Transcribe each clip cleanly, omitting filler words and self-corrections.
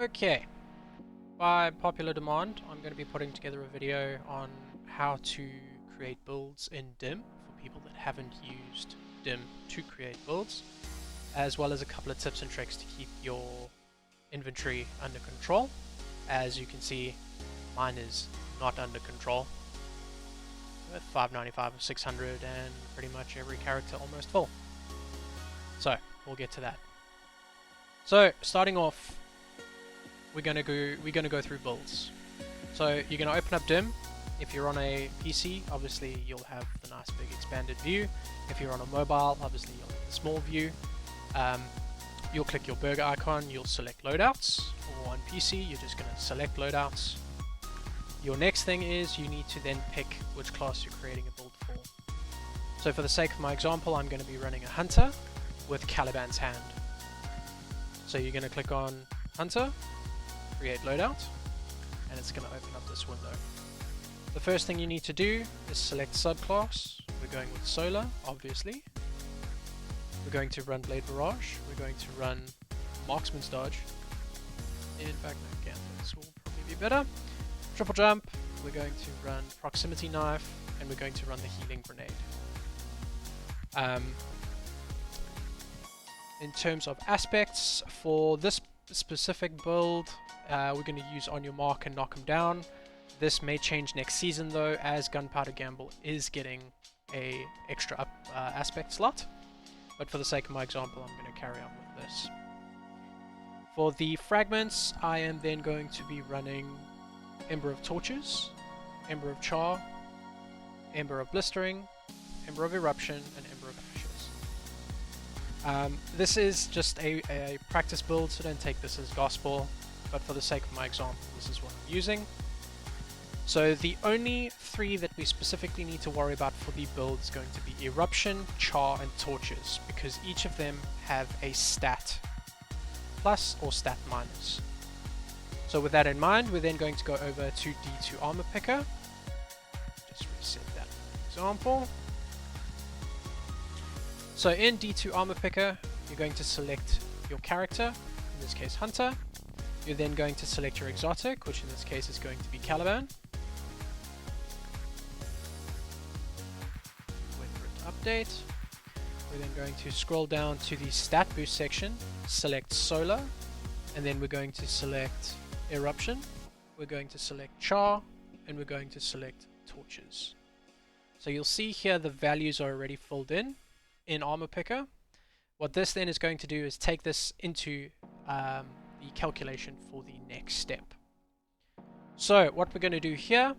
Okay, by popular demand, I'm going to be putting together a video on how to create builds in Dim for people that haven't used Dim to create builds, as well as a couple of tips and tricks to keep your inventory under control. As you can see, mine is not under control, with 595 of 600 and pretty much every character almost full. So, we'll get to that. So, starting off, we're gonna go through builds. So you're gonna open up Dim. If you're on a PC, obviously you'll have the nice big expanded view. If you're on a mobile, obviously you'll have the small view. You'll click your burger icon, you'll select loadouts, or on PC you're just gonna select loadouts. Your next thing is you need to then pick which class you're creating a build for. So for the sake of my example, I'm going to be running a hunter with Caliban's hand. So you're going to click on hunter, create loadout, and it's going to open up this window. The first thing you need to do is select subclass. We're going with solar, obviously. We're going to run blade barrage. We're going to run marksman's dodge. In fact, no, Gantlex will probably be better. Triple jump. We're going to run proximity knife, and we're going to run the healing grenade. In terms of aspects for this specific build, we're going to use on your mark and knock them down. This may change next season though, as Gunpowder Gamble is getting a extra up aspect slot, but for the sake of my example I'm going to carry on with this. For the fragments, I am then going to be running Ember of Torches, Ember of Char, Ember of Blistering, Ember of Eruption, and Ember of Ashes. This is just a practice build, so don't take this as gospel, but for the sake of my example, this is what I'm using. So the only three that we specifically need to worry about for the build is going to be Eruption, Char, and Torches, because each of them have a stat plus or stat minus. So with that in mind, we're then going to go over to D2 Armor Picker. Just reset that example. So in D2 Armor Picker, you're going to select your character, in this case Hunter. You're then going to select your exotic, which in this case is going to be Caliban. Wait for it to update. We're then going to scroll down to the stat boost section, select Solar, and then we're going to select Eruption. We're going to select Char, and we're going to select Torches. So you'll see here the values are already filled in Armor Picker. What this then is going to do is take this into the calculation for the next step. So what we're going to do here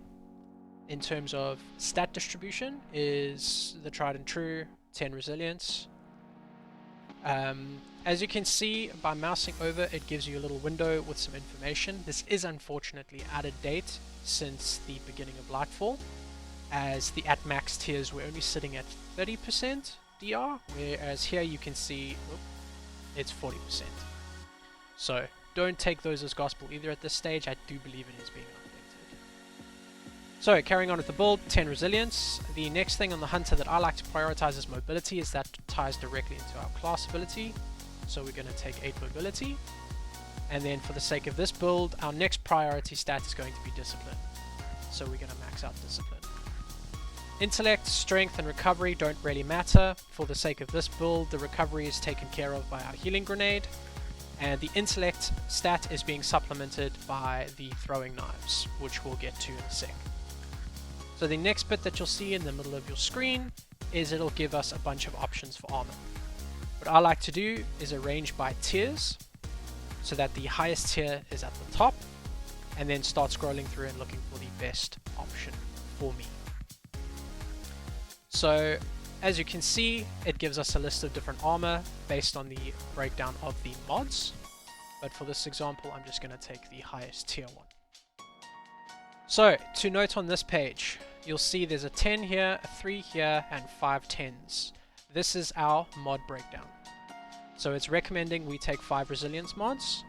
in terms of stat distribution is the tried and true 10 resilience. As you can see by mousing over, it gives you a little window with some information. This is unfortunately out of date since the beginning of Lightfall, as the at max tiers were only sitting at 30% DR, whereas here you can see it's 40%. So don't take those as gospel either at this stage. I do believe it is being updated. So carrying on with the build, 10 resilience. The next thing on the hunter that I like to prioritize is mobility, as that ties directly into our class ability. So we're going to take 8 mobility. And then for the sake of this build, our next priority stat is going to be discipline. So we're going to max out discipline. Intellect, strength, and recovery don't really matter. For the sake of this build, the recovery is taken care of by our healing grenade, and the intellect stat is being supplemented by the throwing knives, which we'll get to in a sec. So the next bit that you'll see in the middle of your screen is it'll give us a bunch of options for armor. What I like to do is arrange by tiers, so that the highest tier is at the top, and then start scrolling through and looking for the best option for me. So as you can see, it gives us a list of different armor based on the breakdown of the mods, but for this example I'm just going to take the highest tier one. So to note on this page, you'll see there's a 10 here, a 3 here, and 5 10s. This is our mod breakdown. So it's recommending we take 5 resilience mods.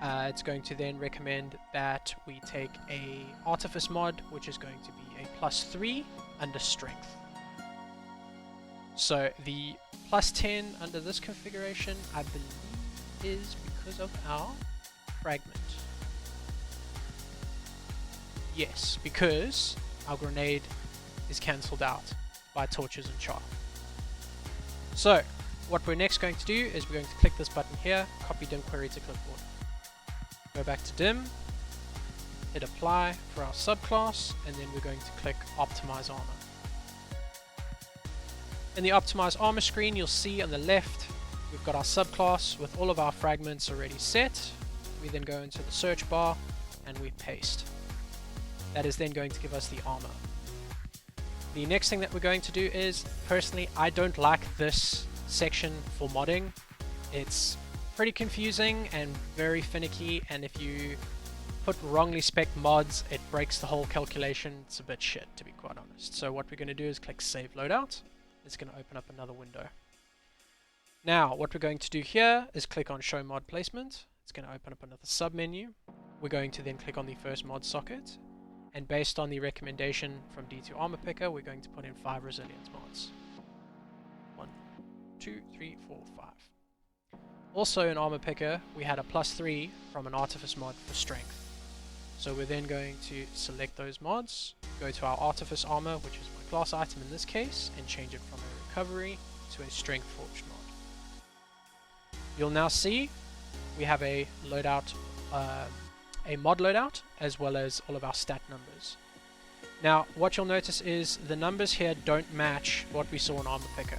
It's going to then recommend that we take a artifice mod, which is going to be a +3 under strength. So the +10 under this configuration, I believe, is because of our fragment? Yes, because our grenade is cancelled out by torches and char. So what we're next going to do is we're going to click this button here, copy dim query to clipboard. Go back to dim, hit apply for our subclass, and then we're going to click optimize armor. In the optimize armor screen, you'll see on the left we've got our subclass with all of our fragments already set. We then go into the search bar and we paste. That is then going to give us the armor. The next thing that we're going to do is, personally, I don't like this section for modding. It's pretty confusing and very finicky, and if you put wrongly spec mods, it breaks the whole calculation. It's a bit shit, to be quite honest. So what we're going to do is click save loadout. It's going to open up another window. Now what we're going to do here is click on show mod placement. It's going to open up another sub menu. We're going to then click on the first mod socket, and based on the recommendation from D2 Armor Picker, we're going to put in 5 resilience mods. 1, 2, 3, 4, 5. Also in Armor Picker, we had a +3 from an Artifice mod for strength. So we're then going to select those mods, go to our Artifice armor, which is my class item in this case, and change it from a recovery to a strength forged mod. You'll now see we have a loadout, a mod loadout, as well as all of our stat numbers. Now what you'll notice is the numbers here don't match what we saw in Armor Picker.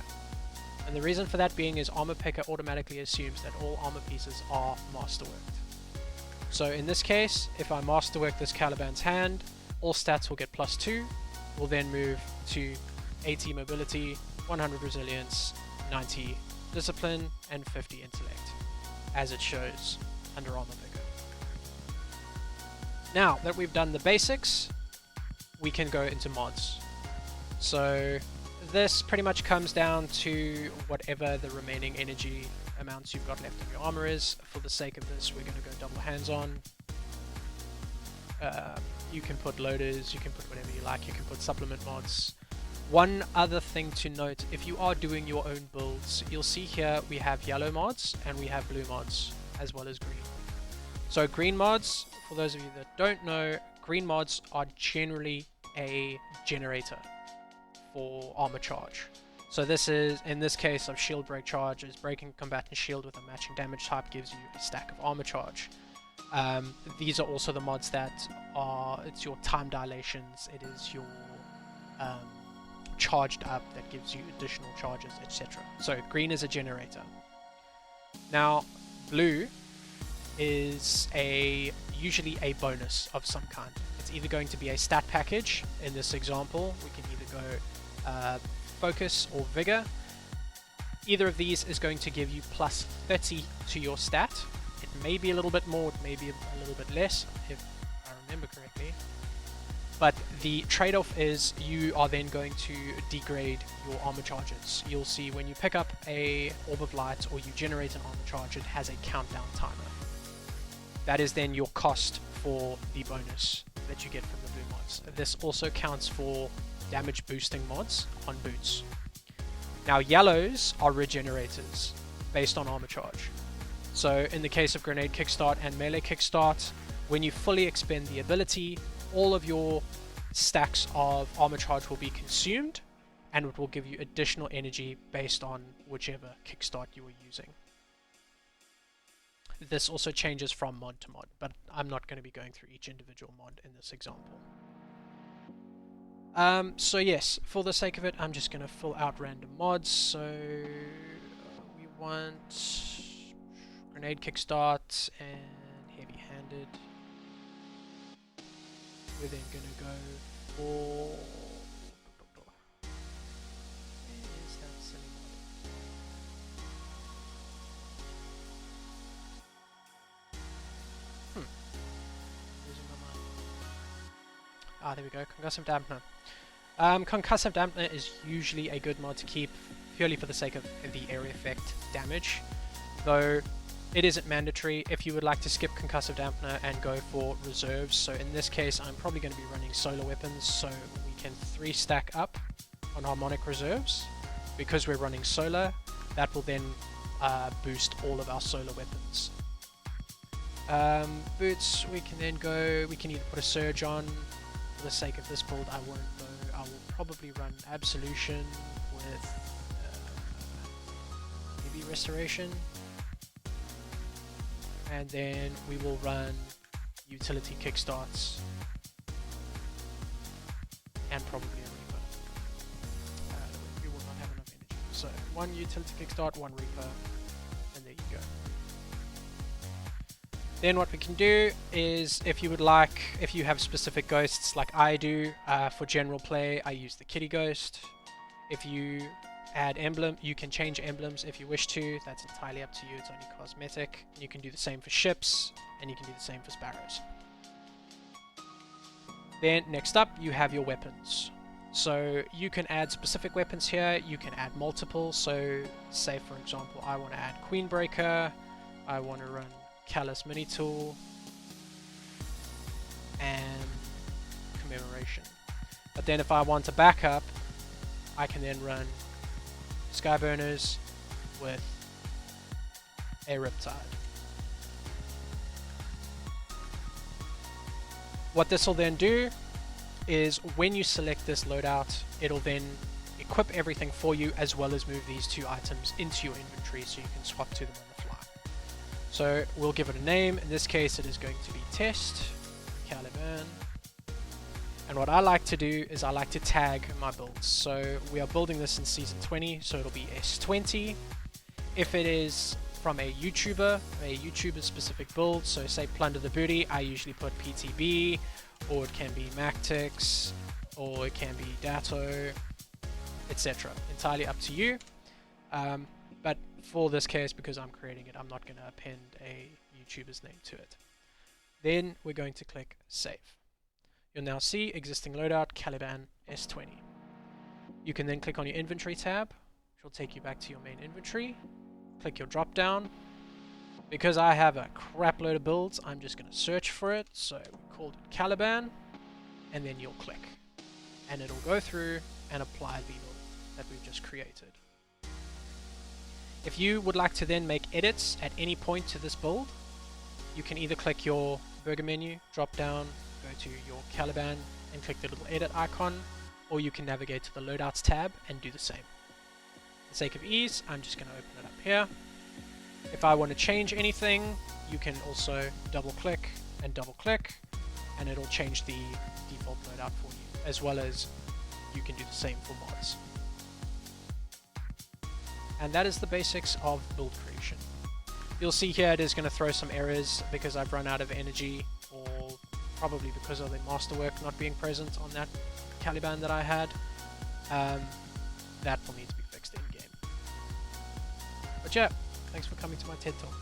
And the reason for that being is Armor Picker automatically assumes that all armor pieces are masterworked. So in this case, if I masterwork this Caliban's hand, all stats will get +2. We'll then move to 80 mobility, 100 resilience, 90 discipline, and 50 intellect, as it shows under Armor Picker. Now that we've done the basics, we can go into mods. So this pretty much comes down to whatever the remaining energy amounts you've got left in your armor is. For the sake of this, we're going to go double hands-on. You can put loaders, you can put whatever you like, you can put supplement mods. One other thing to note, if you are doing your own builds, you'll see here we have yellow mods and we have blue mods, as well as green. So green mods, for those of you that don't know, green mods are generally a generator for armor charge. So this is, in this case of shield break charge, is breaking combatant shield with a matching damage type gives you a stack of armor charge. These are also the mods that are, it's your time dilations, it is your charged up that gives you additional charges, etc. So green is a generator. Now blue is usually a bonus of some kind. It's either going to be a stat package. In this example, we can either go focus or vigor. Either of these is going to give you +30 to your stat. It may be a little bit more, it may be a little bit less, if I remember correctly. But the trade-off is you are then going to degrade your armor charges. You'll see when you pick up a Orb of Light or you generate an armor charge, it has a countdown timer. That is then your cost for the bonus that you get from the blue mods. This also counts for damage boosting mods on boots. Now yellows are regenerators based on armor charge. So in the case of grenade kickstart and melee kickstart, when you fully expend the ability, all of your stacks of armor charge will be consumed, and it will give you additional energy based on whichever kickstart you are using. This also changes from mod to mod, but I'm not going to be going through each individual mod in this example. So yes, for the sake of it, I'm just going to fill out random mods. So we want grenade kickstart and heavy-handed. We're then going to go for... Where's that silly mod? Losing my mind. Ah, there we go. Concussive Dampener. Concussive Dampener is usually a good mod to keep purely for the sake of the area effect damage, though it isn't mandatory if you would like to skip Concussive Dampener and go for reserves. So in this case, I'm probably going to be running solar weapons, so we can 3 stack up on harmonic reserves. Because we're running solar, that will then boost all of our solar weapons. Boots, we can then go, we can either put a surge on. For the sake of this build, I won't go. I will probably run Absolution with maybe Restoration. And then we will run Utility Kickstarts and probably a Reaper. We will not have enough energy. So one Utility Kickstart, one Reaper, and there you go. Then what we can do is, if you would like, if you have specific ghosts like I do, for general play, I use the Kitty Ghost. If you add emblem, you can change emblems if you wish to. That's entirely up to you. It's only cosmetic. You can do the same for ships, and you can do the same for sparrows. Then next up, you have your weapons. So you can add specific weapons here. You can add multiple. So say for example, I want to add Queenbreaker. I want to run Callus Mini Tool and Commemoration. But then if I want a backup, I can then run Skyburners with a Riptide. What this will then do is when you select this loadout, it'll then equip everything for you as well as move these two items into your inventory so you can swap to them on the fly. So we'll give it a name. In this case it is going to be Test Caliban. And what I like to do is I like to tag my builds. So we are building this in Season 20, so it'll be S20. If it is from a YouTuber specific build, so say Plunder the Booty, I usually put PTB, or it can be Mactix, or it can be Datto, etc. Entirely up to you. But for this case, because I'm creating it, I'm not going to append a YouTuber's name to it. Then we're going to click Save. You'll now see existing loadout Caliban S20. You can then click on your inventory tab, which will take you back to your main inventory. Click your drop down. Because I have a crap load of builds, I'm just going to search for it. So we called it Caliban, and then you'll click. And it'll go through and apply the build that we've just created. If you would like to then make edits at any point to this build, you can either click your burger menu, drop down, go to your Caliban and click the little edit icon, or you can navigate to the loadouts tab and do the same. For the sake of ease, I'm just going to open it up here. If I want to change anything, you can also double click, and it'll change the default loadout for you, as well as you can do the same for mods. And that is the basics of build creation. You'll see here it is going to throw some errors because I've run out of energy, or probably because of the masterwork not being present on that Caliban that I had. That will need to be fixed in game. But yeah, thanks for coming to my TED Talk.